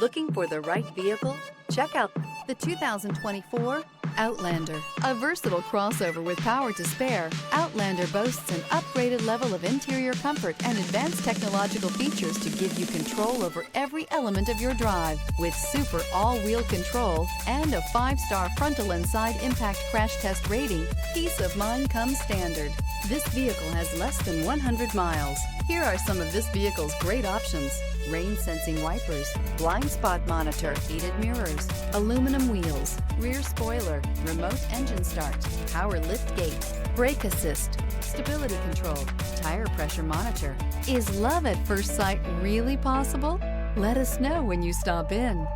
Looking for the right vehicle? Check out the 2024 Outlander. A versatile crossover with power to spare, Outlander boasts an upgraded level of interior comfort and advanced technological features to give you control over every element of your drive. With super all-wheel control and a 5-star frontal and side impact crash test rating, peace of mind comes standard. This vehicle has less than 100 miles. Here are some of this vehicle's great options: rain-sensing wipers, blind spot monitor, heated mirrors, aluminum wheels, rear spoiler, remote engine start, power lift gate, brake assist, stability control, tire pressure monitor. Is love at first sight really possible? Let us know when you stop in.